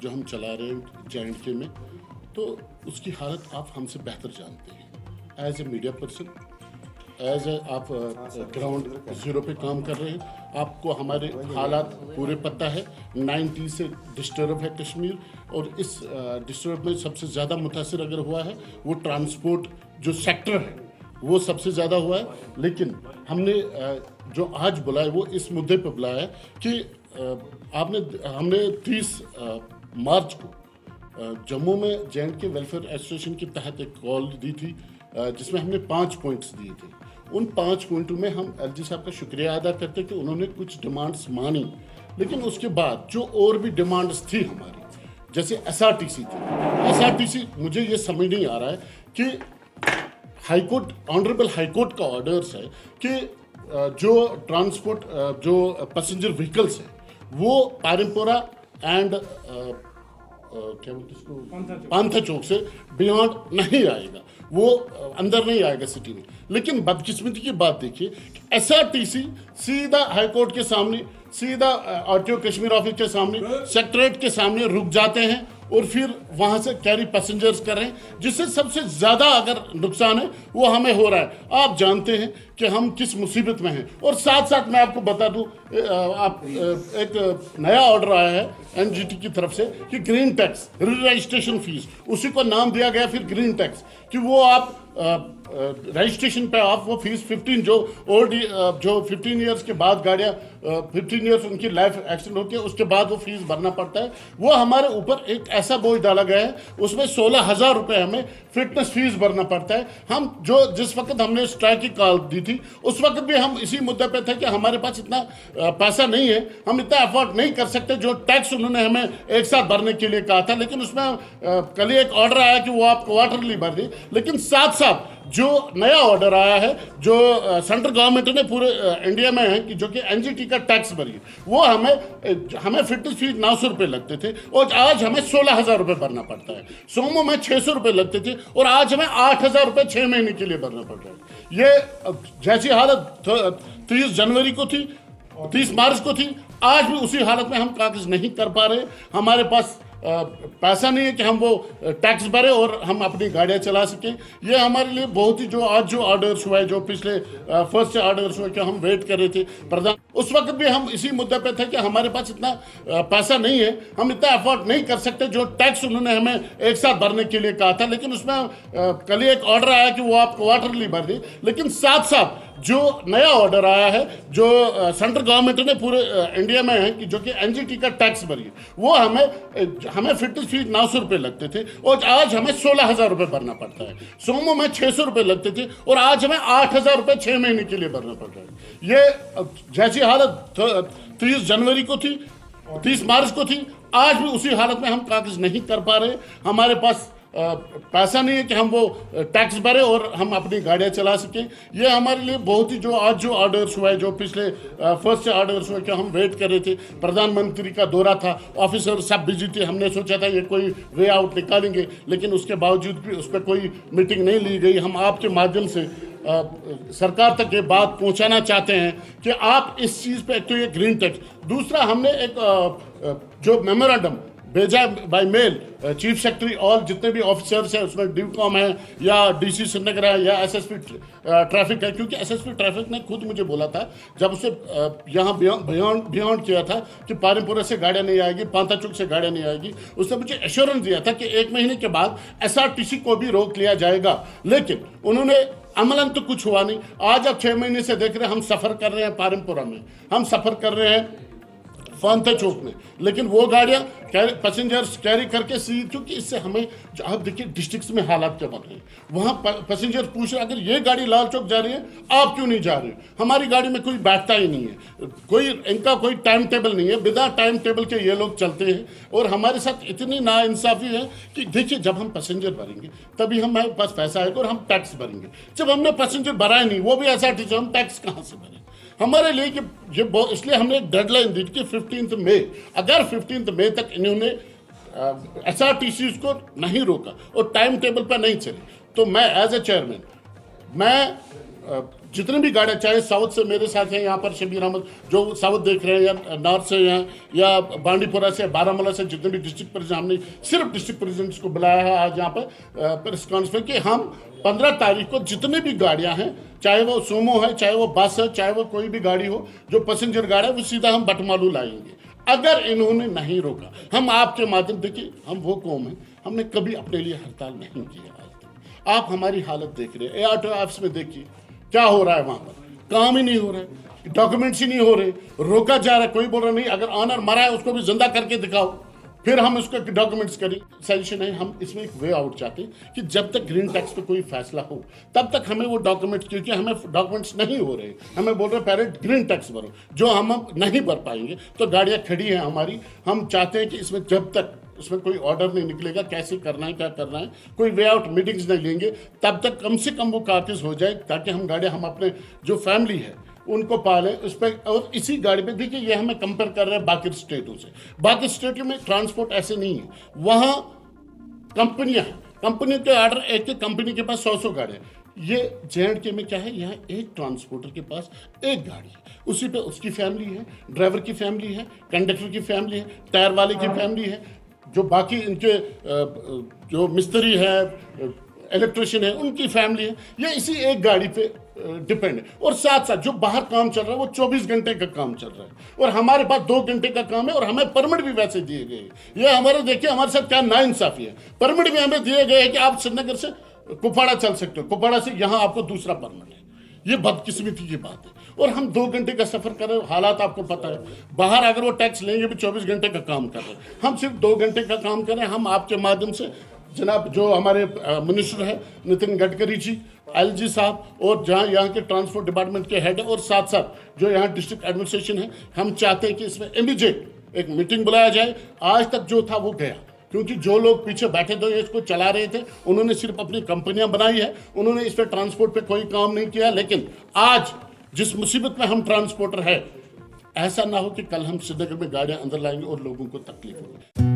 जो हम चला रहे हैं JNK में, तो उसकी हालत आप हमसे बेहतर जानते हैं। As a media person, as a आप ग्राउंड ज़ीरो पे काम कर रहे हैं, आपको हमारे हालात पूरे पता है। 90 से डिस्टर्ब है कश्मीर, और इस डिस्टर्ब में सबसे ज़्यादा मुतासर अगर हुआ है वो ट्रांसपोर्ट जो सेक्टर है वो सबसे ज़्यादा हुआ है। लेकिन हमने जो आज बुलाया वो इस मुद्दे पर बुलाया है कि हमने 30 मार्च को जम्मू में JNK वेलफेयर एसोसिएशन के तहत एक कॉल दी थी, जिसमें हमने 5 पॉइंट्स दिए थे। उन 5 पॉइंटों में हम LG साहब का शुक्रिया अदा करते कि उन्होंने कुछ डिमांड्स मानी, लेकिन उसके बाद जो और भी डिमांड्स थी हमारी, जैसे SRTC थी। SRTC मुझे ये समझ नहीं आ रहा है कि हाईकोर्ट, ऑनरेबल हाईकोर्ट का ऑर्डर्स है कि जो ट्रांसपोर्ट जो पैसेंजर व्हीकल्स है वो पारमपुरा एंड क्या बोलते उसको पांथा चौक से बियॉन्ड नहीं आएगा, वो अंदर नहीं आएगा सिटी में। लेकिन बदकिस्मती की बात देखिए, SRTC सीधा हाईकोर्ट के सामने, सीधा RTO कश्मीर ऑफिस के सामने, सेक्रेटरीट के सामने रुक जाते हैं और फिर वहां से कैरी पैसेंजर्स कर रहे हैं, जिससे सबसे ज़्यादा अगर नुकसान है वो हमें हो रहा है। आप जानते हैं कि हम किस मुसीबत में हैं। और साथ साथ मैं आपको बता दूं, आप एक नया ऑर्डर आया है NGT की तरफ से कि ग्रीन टैक्स, रजिस्ट्रेशन फीस, उसी को नाम दिया गया फिर ग्रीन टैक्स, कि वो आप रजिस्ट्रेशन पे आप वो फीस 15 जो 15 ईयर्स के बाद गाड़ियाँ 15 ईयर्स उनकी लाइफ एक्सीडेंट होती है, उसके बाद वो फीस भरना पड़ता है। वो हमारे ऊपर एक ऐसा बोझ डाला गया है, उसमें 16,000 रुपये हमें फिटनेस फीस भरना पड़ता है। हम जिस वक्त हमने स्ट्राइक की कॉल दी थी, उस वक्त भी हम इसी मुद्दे पे थे कि हमारे पास इतना पैसा नहीं है, हम इतना अफोर्ड नहीं कर सकते जो टैक्स उन्होंने हमें एक साथ भरने के लिए कहा था। लेकिन उसमें कल ही एक ऑर्डर आया कि वो आप क्वार्टरली भर दी। लेकिन साथ साथ जो नया ऑर्डर आया है, जो सेंट्रल गवर्नमेंट ने पूरे इंडिया में है, कि जो कि NGT का टैक्स भरिए, वो हमें फिटनेस फीस 900 रुपये लगते थे और आज हमें 16,000 रुपये भरना पड़ता है। सोमो में 600 रुपये लगते थे और आज हमें 8,000 रुपये 6 महीने के लिए भरना पड़ रहा है। ये जैसी हालत 30 जनवरी को थी, 30 मार्च को थी, आज भी उसी हालत में हम कागज नहीं कर पा रहे। हमारे पास पैसा नहीं है कि हम वो टैक्स भरें और हम अपनी गाड़ियाँ चला सकें। ये हमारे लिए बहुत ही, जो आज जो ऑर्डर्स हुए, जो पिछले फर्स्ट से ऑर्डर्स हुए, कि हम वेट कर रहे थे प्रधान, उस वक्त भी हम इसी मुद्दे पे थे कि हमारे पास इतना पैसा नहीं है, हम इतना अफोर्ड नहीं कर सकते जो टैक्स उन्होंने हमें एक साथ भरने के लिए कहा था। लेकिन उसमें कल ही एक ऑर्डर आया कि वो आप क्वार्टरली भर दी। लेकिन साथ साथ जो नया ऑर्डर आया है, जो सेंट्रल गवर्नमेंट ने पूरे इंडिया में है, कि जो कि NGT का टैक्स भरिए, वो हमें फिटनेस फीस 900 रुपये लगते थे और आज हमें 16,000 रुपये भरना पड़ता है। सोमो में 600 रुपये लगते थे और आज हमें 8,000 रुपये 6 महीने के लिए भरना पड़ रहा है। ये जैसी हालत 30 जनवरी को थी, 30 मार्च को थी, आज भी उसी हालत में हम कागज नहीं कर पा रहे। हमारे पास पैसा नहीं है कि हम वो टैक्स भरें और हम अपनी गाड़ियाँ चला सकें। ये हमारे लिए बहुत ही, जो आज जो ऑर्डर्स हुए, जो पिछले फर्स्ट से ऑर्डर्स हुए, कि हम वेट कर रहे थे, प्रधानमंत्री का दौरा था, ऑफिसर सब बिजी थे, हमने सोचा था ये कोई वे आउट निकालेंगे, लेकिन उसके बावजूद भी उस पर कोई मीटिंग नहीं ली गई। हम आपके माध्यम से सरकार तक ये बात पहुंचाना चाहते हैं कि आप इस चीज़ पे, एक तो ये ग्रीन टैक्स, दूसरा हमने एक जो मेमोरेंडम भेजा बाय मेल चीफ सेक्रेटरी और जितने भी ऑफिसर्स हैं, उसमें DIVCOM है या DC श्रीनगर है या SSP ट्रैफिक है, क्योंकि SSP ट्रैफिक ने खुद मुझे बोला था जब उसे यहाँ बियॉन्ड किया था कि पारमपुरा से गाड़ियाँ नहीं आएगी, पांथा चौक से गाड़ियाँ नहीं आएगी, उसने मुझे एश्योरेंस दिया था कि 1 महीने के बाद SRTC को भी रोक लिया जाएगा। लेकिन उन्होंने अमलन तो कुछ हुआ नहीं। आज आप 6 महीने से देख रहे हैं, हम सफ़र कर रहे हैं पारमपुरा में, हम सफ़र कर रहे हैं पांथा चौक में, लेकिन वो गाड़ियाँ पैसेंजर्स कैरी करके क्योंकि इससे हमें, जो आप देखिए डिस्ट्रिक्ट्स में हालात क्या बन रहे हैं, वहाँ पैसेंजर्स पूछ रहे हैं अगर ये गाड़ी लाल चौक जा रही है आप क्यों नहीं जा रहे हो? हमारी गाड़ी में कोई बैठता ही नहीं है, इनका कोई टाइम टेबल नहीं है, बिना टाइम टेबल के ये लोग चलते हैं। और हमारे साथ इतनी नाइंसाफ़ी है कि देखिए, जब हम पैसेंजर भरेंगे तभी हमारे पास पैसा आएगा और हम टैक्स भरेंगे। जब हमने पैसेंजर भराए नहीं, वो भी SRTC, हम टैक्स कहाँ से भरें? हमारे लिए कि ये इसलिए हमने एक डेडलाइन दी कि 15 मई, अगर 15 मई तक इन्होंने SRTC को नहीं रोका और टाइम टेबल पर नहीं चले, तो मैं एज ए चेयरमैन, मैं जितने भी गाड़ियाँ, चाहे साउथ से मेरे साथ हैं यहाँ पर शबीर अहमद जो साउथ देख रहे हैं, या नॉर्थ से हैं, या बांडीपुरा से, बारामूला से, जितने भी डिस्ट्रिक्ट प्रेसिडेंट, हमने सिर्फ डिस्ट्रिक्ट प्रेसिडेंट्स को बुलाया है आज यहाँ पर प्रेस कॉन्फ्रेंस में कि हम 15 तारीख को जितने भी गाड़ियाँ हैं, चाहे वो सूमो है, चाहे वो बस है, चाहे वो कोई भी गाड़ी हो जो पैसेंजर गाड़ी है, वो सीधा हम बटमालू लाएंगे। अगर इन्होंने नहीं रोका, हम आपके माध्यम, देखिए हम वो कौम है, हमने कभी अपने लिए हड़ताल नहीं की है आज तक। आप हमारी हालत देख रहे हैं, ARTO ऑफिस में देखिए क्या हो रहा है, वहाँ पर काम ही नहीं हो रहा है, डॉक्यूमेंट्स ही नहीं हो रहे, रोका जा रहा है। कोई बोल रहा नहीं, अगर ऑनर मरा है उसको भी जिंदा करके दिखाओ, फिर हम उसको डॉक्यूमेंट्स करें। सजेशन है, हम इसमें एक वे आउट चाहते हैं कि जब तक ग्रीन टैक्स पे कोई फैसला हो तब तक हमें वो डॉक्यूमेंट्स, क्योंकि हमें डॉक्यूमेंट्स नहीं हो रहे, हमें बोल रहे पहले ग्रीन टैक्स भरो, जो हम नहीं भर पाएंगे तो गाड़ियाँ खड़ी हैं हमारी। हम चाहते हैं कि इसमें जब तक उसमें कोई ऑर्डर नहीं निकलेगा, कैसे करना है, क्या करना है, कोई वे आउट मीटिंग्स नहीं लेंगे, तब तक कम से कम वो कागज हो जाए, ताकि हम गाड़ियाँ, हम अपने जो फैमिली है उनको पालें उस पर। और इसी गाड़ी पे देखिए, ये हमें कंपेयर कर रहे हैं बाकी स्टेटों से। बाकी स्टेटों में ट्रांसपोर्ट ऐसे नहीं है, वहाँ कंपनियाँ हैं, कंपनी के ऑर्डर, एक एक कंपनी के पास 100 गाड़ियाँ। ये JNK में क्या है, यहाँ एक ट्रांसपोर्टर के पास एक गाड़ी है, उसी पे उसकी फैमिली है, ड्राइवर की फैमिली है, कंडक्टर की फैमिली है, टायर वाले की फैमिली है, जो बाकी इनके जो मिस्त्री है, इलेक्ट्रिशियन है, उनकी फैमिली है। ये इसी एक गाड़ी पे डिपेंड है। और साथ साथ जो बाहर काम चल रहा है वो 24 घंटे का काम चल रहा है, और हमारे पास 2 घंटे का काम है, और हमें परमिट भी वैसे दिए गए हैं। ये हमारे, देखिए हमारे साथ क्या नाइंसाफी है, परमिट भी हमें दिए गए हैं कि आप श्रीनगर से कुपवाड़ा चल सकते हो, कुपवाड़ा से यहाँ आपको दूसरा परमिट है। ये बदकिस्मती की बात है। और हम 2 घंटे का सफर कर रहे हैं, हालात आपको पता है, बाहर अगर वो टैक्स लेंगे भी 24 घंटे का काम कर रहे हैं, हम सिर्फ 2 घंटे का काम कर रहे हैं। हम आपके माध्यम से जनाब जो हमारे मिनिस्टर है नितिन गडकरी जी, LG साहब, और जहाँ यहाँ के ट्रांसपोर्ट डिपार्टमेंट के हेड है, और साथ साथ जो यहाँ डिस्ट्रिक्ट एडमिनिस्ट्रेशन है, हम चाहते हैं कि इसमें इमीडिएट एक मीटिंग बुलाया जाए। आज तक जो था वो गया, क्योंकि जो लोग पीछे बैठे थे इसको चला रहे थे, उन्होंने सिर्फ अपनी कंपनियां बनाई है, उन्होंने इस पर ट्रांसपोर्ट पे कोई काम नहीं किया। लेकिन आज जिस मुसीबत में हम ट्रांसपोर्टर है, ऐसा ना हो कि कल हम श्रीनगर में गाड़ियां अंदर लाएंगे और लोगों को तकलीफ होगी।